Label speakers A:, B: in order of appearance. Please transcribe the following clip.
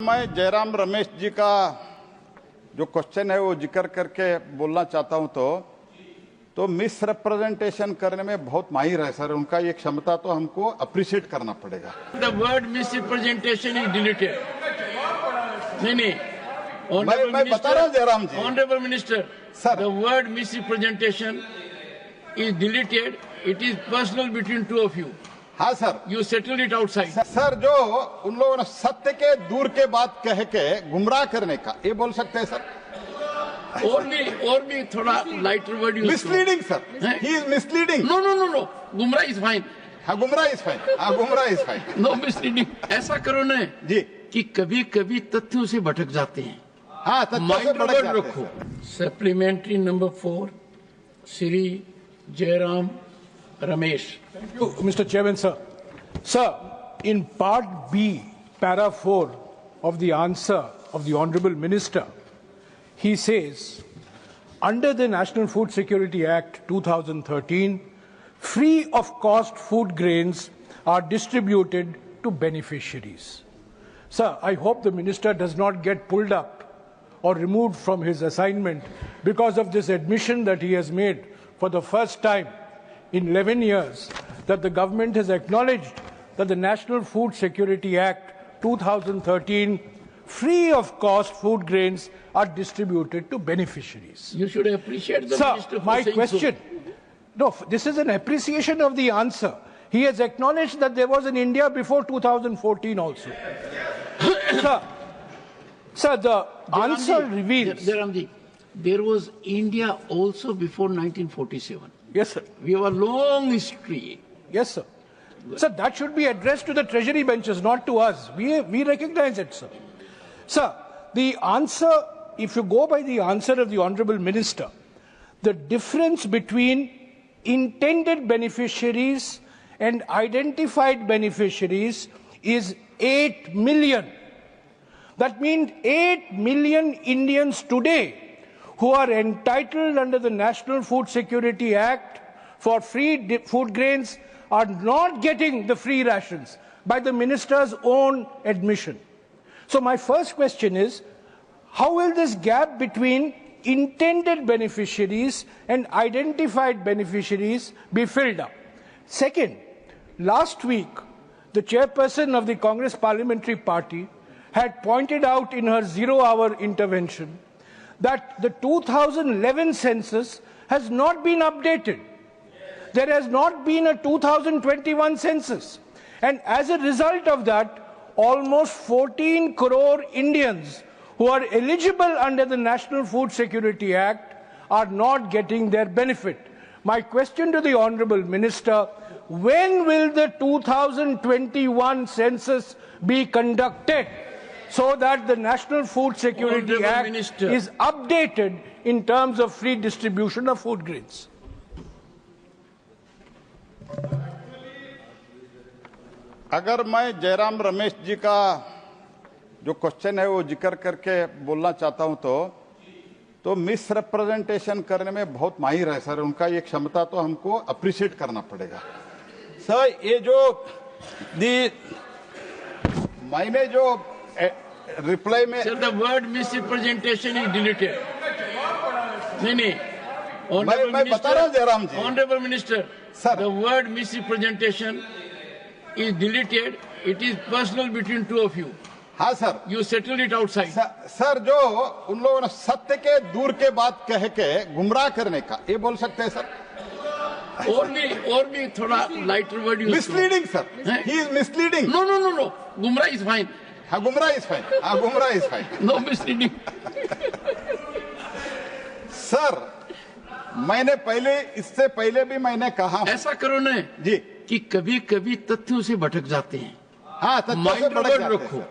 A: मैं जयराम रमेश जी का जो क्वेश्चन है वो जिक्र करके बोलना चाहता हूं तो मिस रिप्रेजेंटेशन करने में बहुत माहिर है सर। उनका ये क्षमता तो हमको अप्रिशिएट करना पड़ेगा।
B: The word misrepresentation is deleted. नहीं
A: मैं बता रहा हूँ जयराम जी।
B: Honorable Minister,
A: Sir.
B: the word misrepresentation is deleted. It is personal between two of you.
A: हाँ sir.
B: You settled it outside.
A: Sir जो उन लोगों ने सत्य के दूर के बात कह के गुमराह करने का ये बोल सकते हैं सर।
B: और भी थोड़ा lighter word use
A: misleading sir. He is misleading.
B: No गुमराह इज फाइन।
A: हाँ गुमराह इज फाइन। हाँ गुमराह इज फाइन।
B: No misleading. ऐसा करो ना
A: जी
B: कि कभी कभी तथ्यों से भटक जाते हैं।
A: हाँ तथ्यों से भटक जाते हैं।
B: रखो। Supplementary number 4 Shri Jairam Ramesh.
C: Thank you, Mr. Chairman, sir. Sir, in Part B, Para 4 of the answer of the Honourable Minister, he says, under the National Food Security Act 2013, free of cost food grains are distributed to beneficiaries. Sir, I hope the Minister does not get pulled up or removed from his assignment because of this admission that he has made for the first time in 11 years that the government has acknowledged that the National Food Security Act 2013 free of cost food grains are distributed to beneficiaries.
B: You should appreciate the
C: Sir,
B: minister for
C: my
B: saying
C: question.
B: So.
C: No, this is an appreciation of the answer. He has acknowledged that there was an India before 2014 also. Sir, the answer reveals.
B: There was India also before 1947.
C: Yes, sir.
B: We have a long history.
C: Yes, sir. Sir, that should be addressed to the treasury benches, not to us. We recognize it, sir. Sir, the answer, if you go by the answer of the Honourable Minister, the difference between intended beneficiaries and identified beneficiaries is 8 million. That means 8 million Indians today who are entitled under the National Food Security Act for free food grains are not getting the free rations by the minister's own admission. So my first question is, how will this gap between intended beneficiaries and identified beneficiaries be filled up? Second, last week, the chairperson of the Congress Parliamentary Party had pointed out in her zero-hour intervention that the 2011 census has not been updated. There has not been a 2021 census. And as a result of that, almost 14 crore Indians who are eligible under the National Food Security Act are not getting their benefit. My question to the Honourable Minister, when will the 2021 census be conducted so that the National Food Security Act is updated in terms of free distribution of food grains?
A: अगर मैं जयराम रमेश जी का जो question है वो जिक्र करके बोलना चाहता हूं तो मिस रिप्रेजेंटेशन करने में बहुत माहिर है सर। उनका ये क्षमता तो हमको अप्रिशिएट करना पड़ेगा। सर ये जो मैंने जो रिप्लाई में
B: Sir, the word misrepresentation is deleted. नहीं
A: मैं बता रहा हूँ जयराम जी।
B: Honorable Minister,
A: Sir.
B: the word misrepresentation is deleted. It is personal between two of you.
A: हाँ sir.
B: You settled it outside.
A: Sir जो उन लोगों ने सत्य के दूर के बात कह के गुमराह करने का ये बोल सकते हैं सर।
B: और भी थोड़ा lighter word use
A: misleading sir. He is misleading.
B: No गुमराह इज फाइन।
A: हाँ गुमराह इज फाइन। हाँ गुमराह is fine.
B: No misleading.
A: Sir मैंने इससे पहले भी मैंने कहा
B: ऐसा करो ना
A: जी
B: कि कभी कभी तथ्यों से भटक जाते हैं।
A: हाँ तथ्यों से भटक जाते हैं।
B: रखो।